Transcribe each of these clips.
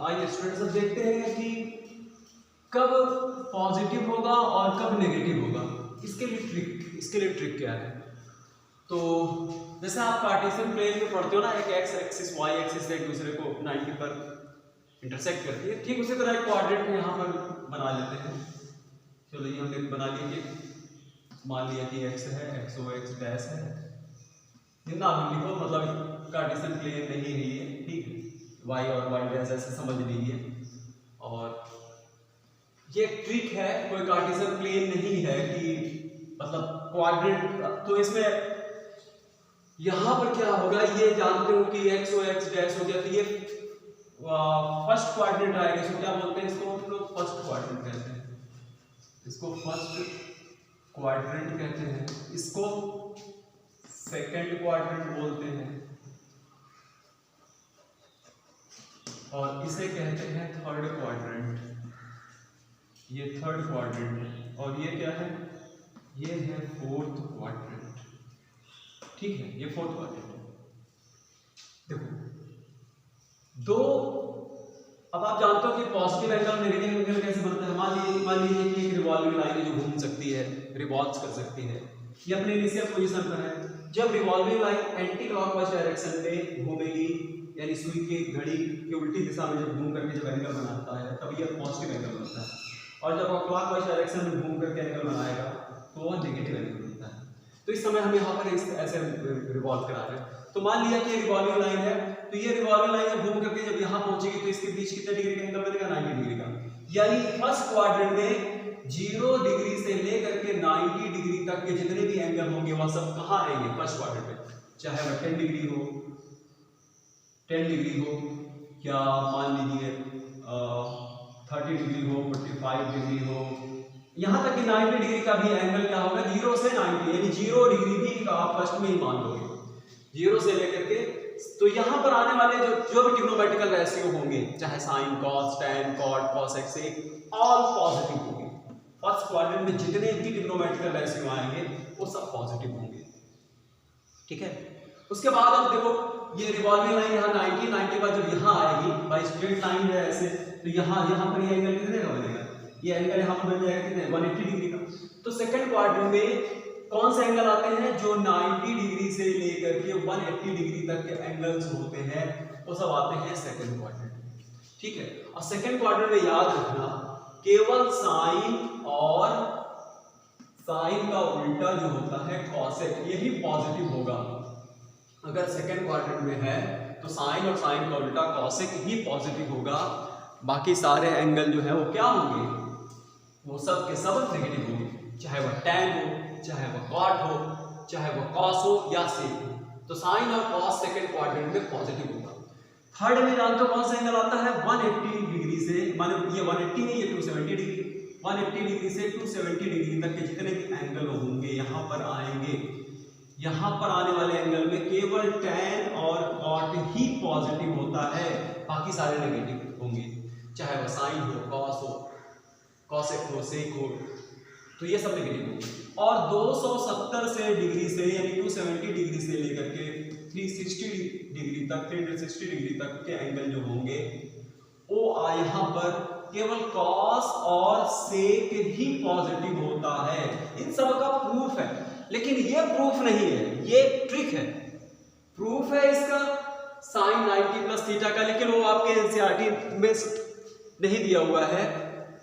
आइए स्टूडेंट्स अब देखते हैं कि कब पॉजिटिव होगा और कब नेगेटिव होगा। इसके लिए ट्रिक क्या है। तो जैसे आप कार्टेशियन प्लेन में पढ़ते हो ना, एक एक्स एक्सिस वाई एक्सिस एक दूसरे को 90 पर इंटरसेक्ट करती है, ठीक उसी तरह एक क्वाड्रेंट में यहाँ पर बना लेते हैं। चलो ये हमने बना लिया कि मान लिया कि एक्स है, एक्स ओ एक्स डैश है, जितना आप लिखो मतलब कार्टेशियन प्लेन नहीं है ये, ठीक है। वाई और वाई डैश ऐसे समझ लीजिए। और ये ट्रिक है, कोई कार्टेशियन प्लेन नहीं है कि मतलब क्वाड्रेंट। तो इसमें यहां पर क्या होगा, ये जानते हो कि एक्स ओ एक्स डैश हो गया, तो ये फर्स्ट क्वाड्रेंट आएगा। इसको क्या बोलते हैं, इसको हम लोग फर्स्ट क्वाड्रेंट कहते हैं, इसको फर्स्ट क्वाड्रेंट कहते हैं, इसको सेकंड क्वाड्रेंट बोलते हैं और इसे कहते हैं थर्ड क्वाड्रेंट। ये थर्ड क्वाड्रेंट है और ये क्या है, ये है फोर्थ क्वाड्रेंट, ठीक है। ये फोर्थ क्वाड्रेंट है। देखो दो, अब आप जानते हो कि पॉजिटिव एंगल नेगेटिव एंगल कैसे बनता है। मान लीजिए कि एक रिवॉल्विंग लाइन है जो घूम सकती है, रिवॉल्व कर सकती है, ये अपने इनिशियल पोजीशन पर है। जब revolving line anti clockwise direction में घूमेगी, यानी सुई की घड़ी की उल्टी दिशा में जब घूम करके जब एंगल बनाता है तब यह पॉजिटिव एंगल बनता है, और जब आप क्लॉकवाइज डायरेक्शन में घूम करके एंगल बनाएगा तो वह नेगेटिव एंगल बनता है। तो इस समय हम यहाँ पर ऐसे रिवॉल्व करा रहे हैं। तो मान लिया कि रिवॉल्विंग लाइन है, तो ये रिवॉल्विंग लाइन जब घूम करके जब यहाँ पहुंचेगी तो इसके बीच कितने डिग्री का एंगल बनेगा, 90 डिग्री का। यानी फर्स्ट क्वाड्रेंट में 0 डिग्री से लेकर के 90 डिग्री तक के जितने भी एंगल होंगे वह सब कहाँ आएंगे, फर्स्ट क्वाड्रेंट में। चाहे वह 10 डिग्री हो, 10 डिग्री हो, या मान लीजिए 30 डिग्री हो, 45 डिग्री हो, यहाँ तक कि 90 डिग्री का भी एंगल क्या होगा, 0 से 90, यानी 0 डिग्री भी आप फर्स्ट में ही मान लोगे, 0 से लेकर के। तो यहाँ पर आने वाले जो भी ट्रिग्नोमेट्रिकल रेशियो होंगे, चाहे sine cos tan cot cos X, all positive होंगे। फर्स्ट क्वाड्रेंट में जितने भी ट्रिग्नोमेट्रिकल रेशियो आएंगे वो सब पॉजिटिव होंगे, ठीक है। उसके बाद अब देखो ये रिवॉल्विंग लाइन यहाँ 90 बाद जब यहाँ आएगी, बाई स्ट्रेट लाइन है ऐसे, तो यहाँ पर ये एंगल कितने का बनेगा, ये एंगल यहाँ पर बन जाएगा कितने, 180 डिग्री का। तो सेकंड क्वाड्रेंट में कौन से एंगल आते हैं, जो 90 डिग्री से लेकर के 180 डिग्री तक के एंगल्स होते हैं वो सब आते हैं सेकंड क्वाड्रेंट में, ठीक है। और सेकंड क्वाड्रेंट में याद रखना केवल साइन और साइन का उल्टा जो होता है कॉसेक, यही पॉजिटिव होगा। अगर सेकंड क्वाड्रेंट में है तो साइन और साइन का उल्टा कॉसेक ही पॉजिटिव होगा, बाकी सारे एंगल जो है वो क्या होंगे, वो सब के सब नेगेटिव होंगे, चाहे वह टैन हो, चाहे वह कॉट हो, चाहे वह कॉस हो या सेक हो। तो साइन और कॉस सेकंड क्वाड्रेंट में पॉजिटिव होगा। थर्ड में जानते हो कौन सा एंगल आता है, 180 डिग्री से, माने ये 180 नहीं, ये 270 डिग्री, 180 डिग्री से 270 डिग्री तक के जितने भी एंगल होंगे यहाँ पर आएंगे। यहाँ पर आने वाले एंगल में केवल टैन और कॉट ही पॉजिटिव होता है, बाकी सारे नेगेटिव होंगे, चाहे वह साइन हो, कॉस हो, कॉसेक हो, सेक हो, तो ये सब नेगेटिव होंगे। और 270 से डिग्री से यानी 270 डिग्री से लेकर के 360 डिग्री तक, 360 डिग्री तक के एंगल जो होंगे वो यहाँ पर केवल कॉस और सेक ही पॉजिटिव होता है। इन सब का प्रूफ है, लेकिन ये प्रूफ नहीं है, ये ट्रिक है। प्रूफ है इसका साइन 90 प्लस थीटा का, लेकिन वो आपके एनसीईआरटी में नहीं दिया हुआ है,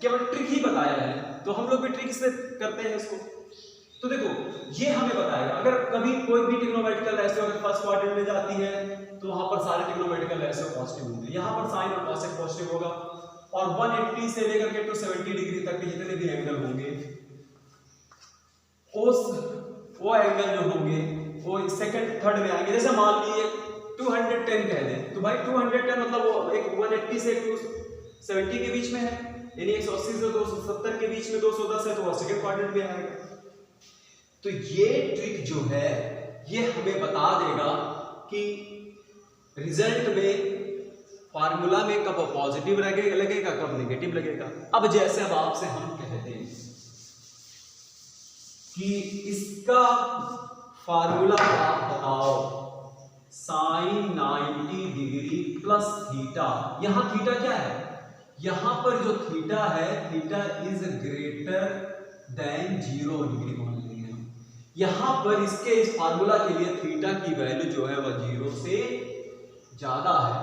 केवल ट्रिक ही बताया है। तो हम लोग भी ट्रिक से करते हैं इसको। तो देखो ये हमें बताएगा, अगर कभी कोई भी ट्रिग्नोमेट्रिकल रेशियो अगर फर्स्ट क्वाड्रेंट में जाती है तो वहां पर सारे ट्रिग्नोमेट्रिकल रेशियो पॉजिटिव होंगे। यहाँ पर साइन और कॉसेक पॉजिटिव होगा, और 180 से लेकर के 270 डिग्री तक के जितने भी एंगल होंगे वो एंगल जो होंगे वो सेकंड थर्ड में आएंगे। जैसे मान लीजिए 210 कह दें, तो भाई 210 मतलब वो एक 180 से 270 के बीच में है, यानी 180 से 270 के बीच में 210 है, तो वो सेकंड क्वाड्रेंट में आएगा। तो ये ट्रिक जो है ये हमें बता देगा कि रिजल्ट में फार्मूला में कब पॉजिटिव लगेगा कब नेगेटिव लगेगा। अब जैसे अब आपसे हम कहते हैं कि इसका फार्मूला आप बताओ, साइन 90 डिग्री प्लस थीटा। यहां थीटा क्या है, यहां पर जो थीटा है, theta is greater than 0 degree मान लेंगे हम। यहां पर इसके इस फार्मूला के लिए थीटा की वैल्यू जो है वह 0 से ज्यादा है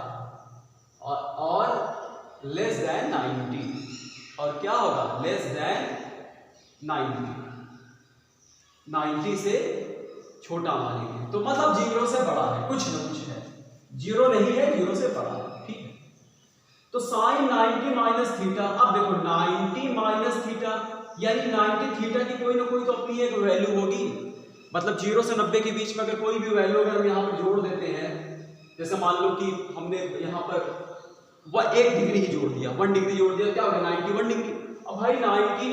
और लेस देन 90, और क्या होगा, लेस देन 90 से छोटा मानेंगे, तो मतलब 0 से बड़ा है, कुछ ना कुछ है, 0 नहीं है, 0 से बड़ा है, ठीक है। तो साइन 90 माइनस थीटा, अब देखो 90 माइनस थीटा यानी 90 थीटा की कोई ना कोई तो अपनी एक वैल्यू होगी, मतलब 0 से 90 के बीच में अगर कोई भी वैल्यू अगर हम यहाँ पर जोड़ देते हैं, जैसे मान लो कि हमने यहाँ पर 1 डिग्री ही जोड़ दिया, 1 डिग्री जोड़ दिया, क्या हो गया 91 डिग्री। अब भाई 90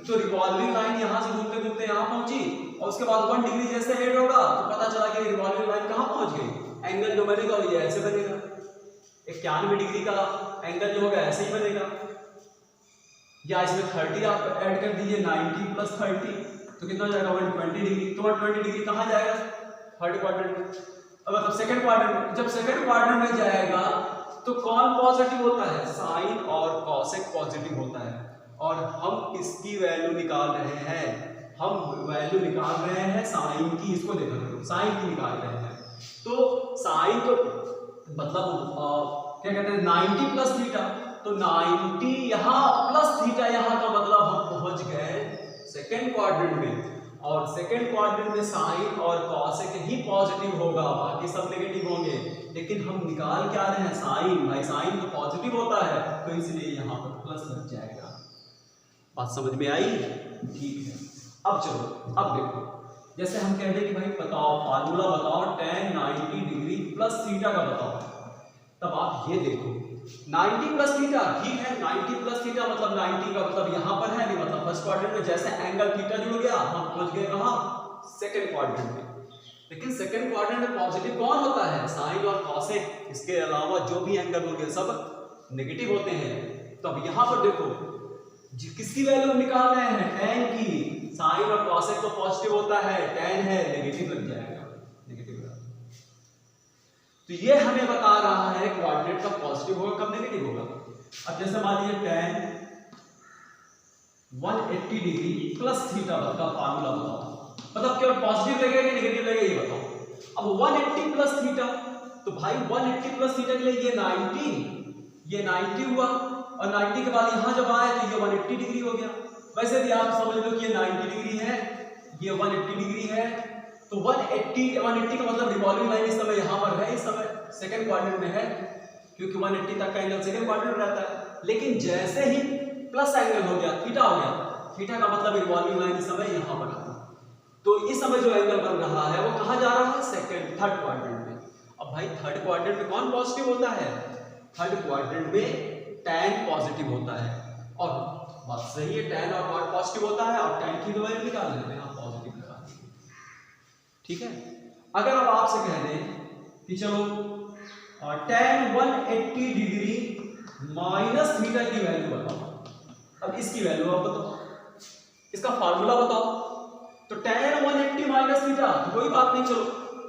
तो रिवॉल्विंग लाइन यहाँ से घूमते घूमते यहाँ पहुंची और उसके बाद 1 डिग्री जैसे ऐड होगा तो पता चला कि रिवॉल्विंग लाइन कहाँ पहुंच गई, एंगल जो बनेगा ये ऐसे बनेगा, 91 डिग्री का एंगल जो होगा ऐसे ही बनेगा। या इसमें 30 आप ऐड कर दीजिए, 90 प्लस 30 तो कितना हो जाएगा 120 डिग्री। तो 120 डिग्री कहाँ जाएगा, थर्ड क्वाड्रेंट में, मतलब सेकंड क्वाड्रेंट में। जब सेकंड क्वाड्रेंट में जाएगा तो कौन पॉजिटिव होता है, साइन और कॉसेक पॉजिटिव होता है, और हम किसकी वैल्यू निकाल रहे हैं, हम वैल्यू निकाल रहे हैं साइन की, इसको देखा करो, साइन की निकाल रहे हैं। तो साइन तो मतलब क्या कहते हैं 90 प्लस थीटा, तो 90 यहाँ प्लस थीटा यहाँ का मतलब हम पहुंच गए सेकेंड क्वाड्रेंट में, और सेकेंड क्वाड्रेंट में साइन और कॉसेक ही पॉजिटिव होगा, बाकी सब नेगेटिव होंगे, लेकिन हम निकाल क्या रहे हैं साइन, भाई साइन तो पॉजिटिव होता है तो इसलिए यहाँ पर प्लस लग जाएगा। बात समझ में आई, ठीक है। अब चलो, अब देखो, जैसे हम कह रहे कि भाई बताओ फार्मूला बताओ tan 90 डिग्री प्लस थीटा का बताओ, तब आप ये देखो 90 प्लस थीटा, ठीक है 90 प्लस थीटा मतलब 90 का मतलब यहाँ पर है, नहीं मतलब फर्स्ट क्वाड्रेंट में जैसे एंगल थीटा जुड़ गया हम पहुंच गए कहाँ, सेकंड क्वाड्रेंट में। लेकिन सेकंड क्वाड्रेंट में पॉजिटिव कौन होता है, साइन और कॉसेक, इसके अलावा जो भी एंगल होंगे सब नेगेटिव होते हैं। तो अब यहाँ पर देखो किसकी वैल्यू निकाल रहे हैं, tan की, साइन और कॉसेक तो पॉजिटिव होता है, tan है नेगेटिव लग जाएगा, नेगेटिव। तो ये हमें बता रहा है क्वाड्रेंट का पॉजिटिव होगा कब नेगेटिव होगा। अब जैसे मान लीजिए tan 180 डिग्री प्लस थीटा का फार्मूला बताओ, मतलब केवल पॉजिटिव लगेगा कि नेगेटिव लगेगा ये बताओ। अब 180 प्लस थीटा, तो भाई 180 प्लस थीटा के लिए ये 90 हुआ, और 90 के बाद यहां जब आए तो ये 180 डिग्री हो गया। वैसे भी आप समझ लो कि ये 90 डिग्री है, ये 180 डिग्री है, तो 180 का मतलब रिवॉल्विंग लाइन इस समय यहाँ पर है, इस समय सेकंड क्वाड्रेंट में है, क्योंकि 180 तक का एंगल सेकंड क्वाड्रेंट में रहता है। लेकिन जैसे ही प्लस एंगल हो गया, थीटा हो गया, थीटा का मतलब रिवॉल्विंग लाइन इस समय यहाँ पर है, तो इस समय जो एंगल बन रहा है वो कहाँ जा रहा है, थर्ड क्वाड्रेंट में। अब भाई थर्ड क्वाड्रेंट में कौन पॉजिटिव होता है, थर्ड क्वाड्रेंट में tan पॉजिटिव होता है, और बात सही है tan और cot पॉजिटिव होता है, और tan की वैल्यू निकाल लेते हैं, पॉजिटिव लगा देंगे, ठीक है। अगर अब आपसे कह दें कि चलो tan 180 डिग्री माइनस थीटा की वैल्यू बताओ, अब इसकी वैल्यू आप बताओ, इसका फार्मूला बताओ। तो tan 180 माइनस थीटा, तो कोई बात नहीं, चलो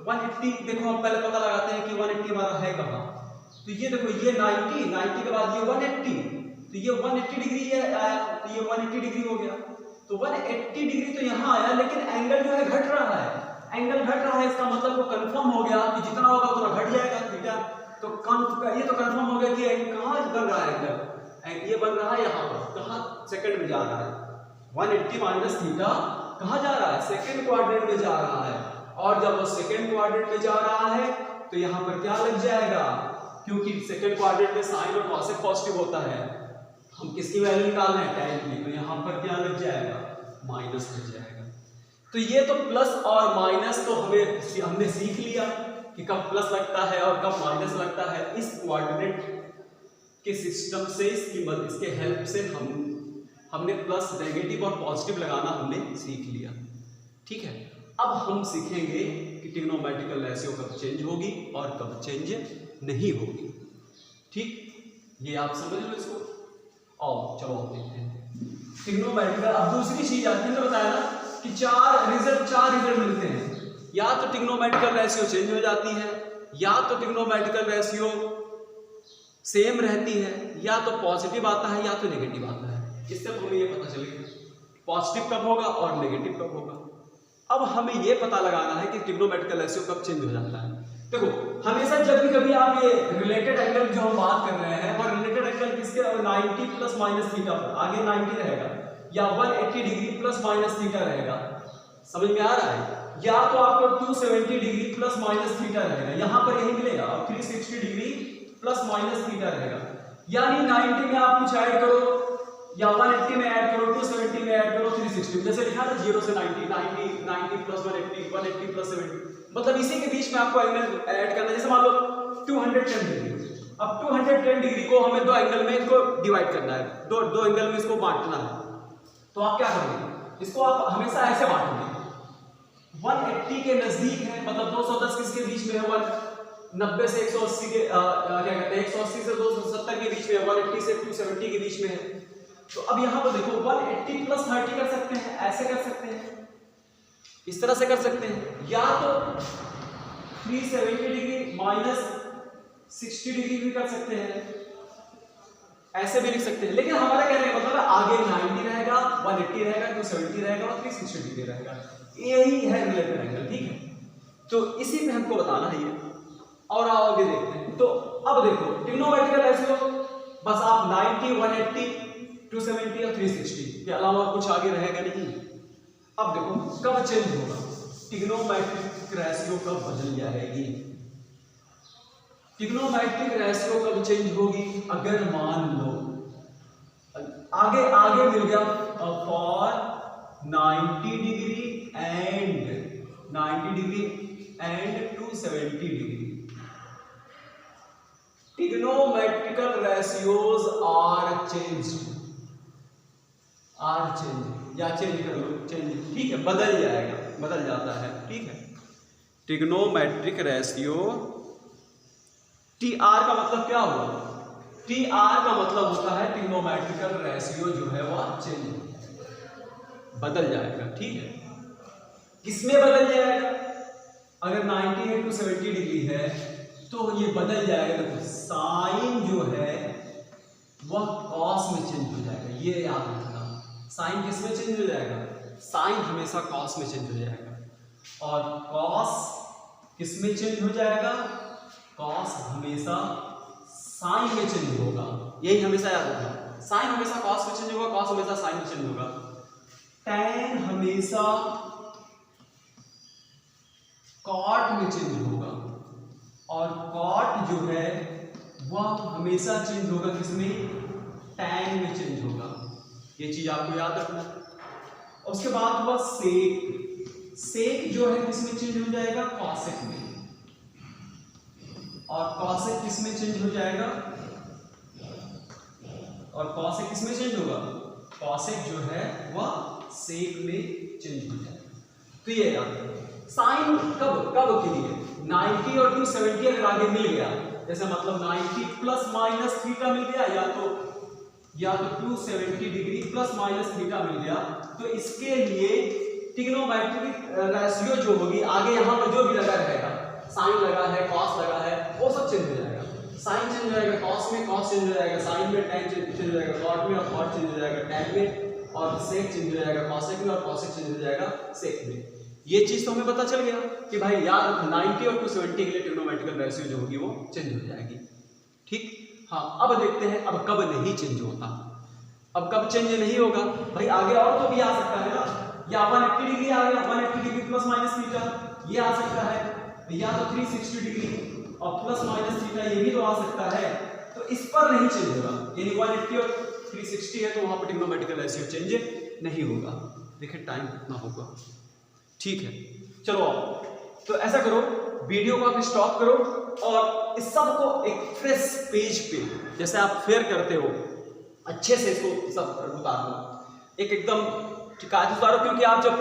180 देखो हम पहले पता लगाते हैं कि 180 हमारा है कहाँ। तो ये देखो ये 90 के बाद ये 180, तो ये 180 डिग्री है आया, तो ये 180 डिग्री हो गया। तो 180 डिग्री तो यहाँ आया, लेकिन एंगल जो है घट रहा है, एंगल घट रहा है, इसका मतलब वो कंफर्म हो गया कि जितना होगा उतना घट जाएगा थीटा। तो ये तो कंफर्म हो गया कि कहाँ बन रहा है एंगल, ये बन रहा है यहाँ पर, कहाँ सेकंड में जा रहा है, 180 माइनस थीटा कहाँ जा रहा है, सेकंड क्वाड्रेंट में जा रहा है। और जब वो सेकंड क्वाड्रेंट में जा रहा है तो यहाँ पर क्या लग जाएगा, क्योंकि सेकंड क्वाड्रेंट में साइन और कॉसेक पॉजिटिव होता है, हम किसकी वैल्यू निकाल रहे हैं, tan की, तो यहाँ पर क्या लग जाएगा, माइनस लग जाएगा। तो ये तो प्लस और माइनस तो हमने सीख लिया कि कब प्लस लगता है और कब माइनस लगता है। इस कोऑर्डिनेट के सिस्टम से इसके हेल्प से हमने प्लस नेगेटिव और पॉजिटिव लगाना हमने सीख लिया, ठीक है। अब हम सीखेंगे कि ट्रिग्नोमेट्रिकल रेशियो कब चेंज होगी और कब चेंज नहीं होगी, ठीक, ये आप समझ लो इसको। और चलो आप देखते हैं ट्रिग्नोमेट्रिकल। अब दूसरी चीज आपने तो बताया ना कि चार रिजल्ट मिलते हैं, या तो ट्रिग्नोमेट्रिकल रेशियो चेंज हो जाती है, या तो ट्रिग्नोमेट्रिकल रेशियो सेम रहती है, या तो पॉजिटिव आता है या तो नेगेटिव आता है। इससे तो हमें ये पता चलेगा पॉजिटिव कब होगा और नेगेटिव कब होगा। अब हमें ये पता लगाना है कि ट्रिग्नोमेट्रिकल रेशियो कब चेंज हो जाता है। देखो हमेशा जब भी कभी आप ये रिलेटेड एंगल जो हम बात कर रहे हैं, और रिलेटेड एंगल किसके, 90 प्लस माइनस थीटा पर, आगे 90 रहेगा या 180 डिग्री प्लस माइनस थीटा रहेगा, समझ में आ रहा है, या तो आपको 270 डिग्री प्लस माइनस थीटा रहेगा, यहां पर यही मिलेगा, और 360 डिग्री प्लस माइनस थीटा रहेगा। यानी 90 में आप कुछ ऐड करो या 180 में ऐड करो, 270 में ऐड करो, 360 जैसे लिखा था 0 से 90, 90 प्लस 180, 180 प्लस 70, मतलब इसी के बीच में आपको एंगल ऐड करना है। जैसे मान लो 210 डिग्री, अब 210 डिग्री को हमें दो एंगल में इसको डिवाइड करना है, दो एंगल में इसको बांटना है। तो आप क्या करोगे, इसको आप हमेशा ऐसे बांटोगे, 180 के नजदीक है, मतलब 210 किसके बीच में है, 90 से 180 के क्या कहते हैं 180 से 270 के बीच में है, 180 से 270 के बीच में है। तो अब यहां पर देखो 180 प्लस 30 कर सकते हैं, ऐसे कर सकते हैं, इस तरह से कर सकते हैं, या तो 370 डिग्री माइनस 60 डिग्री भी कर सकते हैं, ऐसे भी लिख सकते हैं। लेकिन हमारा कहने का मतलब है आगे 90 रहेगा, 180 रहेगा, 270 रहेगा और 360 डिग्री रहेगा, यही है रिलेटेड एंगल, ठीक है। तो इसी पे हमको बताना है ये, और आगे देखते हैं। तो अब देखो ट्रिग्नोमेट्रिकल रेशियो बस आप 90, 180, 270 और 360 के अलावा कुछ आगे रहेगा नहीं। अब देखो कब चेंज होगा, ट्रिग्नोमेट्रिक रेशियो कब बदल जाएगी, ट्रिग्नोमेट्रिक रेशियो कब चेंज होगी, अगर मान लो आगे मिल गया for 90 degree and 270 degree, trigonometrical ratios are change या चेंज कर लो, चेंज, ठीक है, बदल जाएगा, बदल जाता है, ठीक है। ट्रिग्नोमेट्रिक रेशियो, टी आर का मतलब क्या हुआ, टी आर का मतलब होता है ट्रिग्नोमेट्रिकल रेशियो जो है वह चेंज बदल जाएगा, ठीक है। किसमें बदल जाएगा, अगर 90 है 270 डिग्री है तो ये बदल जाएगा, तो साइन जो है वह कॉस में चेंज हो जाएगा, ये याद रखना। साइन किस में चेंज हो जाएगा, साइन हमेशा कॉस में चेंज हो जाएगा, और कॉस किस में चेंज हो जाएगा, कॉस हमेशा साइन में चेंज होगा, यही हमेशा याद रखना। साइन हमेशा कॉस में चेंज होगा, कॉस हमेशा साइन में चेंज होगा। टैन हमेशा कॉट में चेंज होगा, और कॉट जो है वह हमेशा चेंज होगा किसमें, टैन में चेंज होगा, ये चीज आपको याद रखना। उसके बाद हुआ सेक, सेक जो है किसमें चेंज हो जाएगा, कॉसेक में, और कॉसेक किसमें चेंज हो जाएगा, और कॉसेक किसमें चेंज होगा, कॉसेक जो है वह सेक में चेंज हो जाएगा। तो ये याद रखना। साइन कब के लिए, 90 और 270 अगर आगे मिल गया, जैसे मतलब 90 प्लस माइनस थीटा मिल गया, या तो 270 डिग्री प्लस माइनस थीटा मिल गया, तो इसके लिए ट्रिग्नोमेट्रिक रेशियो जो होगी, आगे यहाँ पर जो भी लगा रहेगा, साइन लगा है, कॉस लगा है, वो सब चेंज हो जाएगा। साइन चेंज हो जाएगा कॉस में, कॉस चेंज हो जाएगा साइन में, टैन चेंज हो जाएगा कॉट में, और कॉट चेंज हो जाएगा टैन में, और सेक चेंज हो जाएगा कॉसेक में, और कॉसेक चेंज हो जाएगा सेक में। ये चीज तो हमें पता चल गया कि भाई याद रखो 90 और 270 के लिए ट्रिग्नोमेट्रिकल रेशियो जो होगी वो चेंज हो जाएगी, ठीक। हाँ, अब देखते हैं अब कब नहीं चेंज होता, अब कब चेंज नहीं होगा, भाई आगे और तो भी आ सकता है ना, या 180 डिग्री आ गया, 180 डिग्री प्लस माइनस थीटा ये आ सकता है, या तो 360 डिग्री और प्लस माइनस थीटा ये भी तो आ सकता है, तो इस पर नहीं चेंज होगा, यानी 180 और 360 है तो वहां पर ट्रिग्नोमेट्रिकल रेशियो चेंज नहीं होगा। देखिए टाइम कितना होगा, ठीक है। चलो तो ऐसा करो, वीडियो को आप स्टॉप करो और इस सब को एक फ्रेश पेज पे जैसे आप फेयर करते हो अच्छे से इसको सब उतार दो, एकदम कागज उतारो, क्योंकि आप जब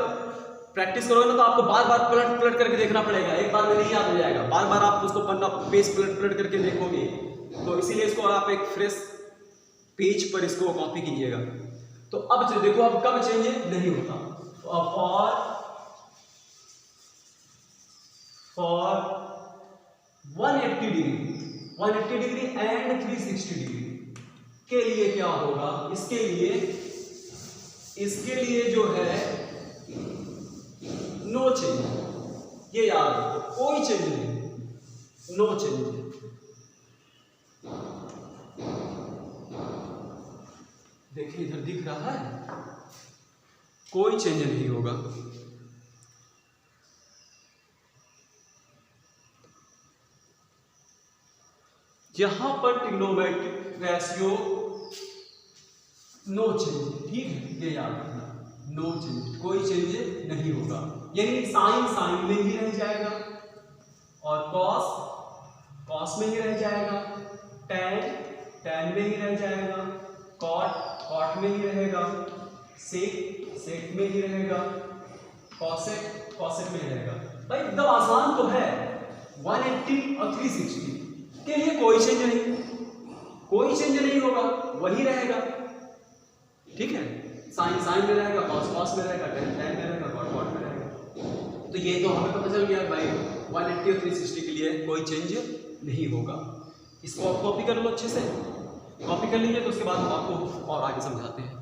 प्रैक्टिस करोगे ना तो आपको बार बार पलट करके देखना पड़ेगा, एक बार में नहीं याद हो जाएगा, बार बार आप उसको पन्ना पेज पलट करके देखोगे, तो इसीलिए इसको आप एक फ्रेश पेज पर इसको कॉपी कीजिएगा। तो अब देखो अब कब चेंज नहीं होता, तो अब for 180 degree 180 degree and 360 degree के लिए क्या होगा, इसके लिए जो है नो चेंज, ये याद रखो, कोई चेंज नहीं, नो चेंज। देखिए इधर दिख रहा है, कोई चेंज नहीं होगा। यहां पर ट्रिग्नोमेट्रिक रेशियो नो चेंज, ठीक है, ये याद रखना, नो चेंज, कोई चेंज नहीं होगा। यानी साइन साइन में ही रह जाएगा, और कॉस में ही रह जाएगा, टैन में ही रह जाएगा, कॉट में ही रहेगा, सेक में ही रहेगा, कॉसेक में ही रहेगा। भाई एकदम आसान तो है। 180 और 360 के लिए कोई चेंज नहीं होगा, वही रहेगा, ठीक है। साइन में रहेगा, कॉस में रहेगा, टैन में रहेगा, कॉट में रहेगा। तो ये तो हमें पता चल गया भाई 180 और 360 के लिए कोई चेंज नहीं होगा। इसको आप कॉपी कर लो, अच्छे से कॉपी कर लीजिए, तो उसके बाद हम आपको और आगे समझाते हैं।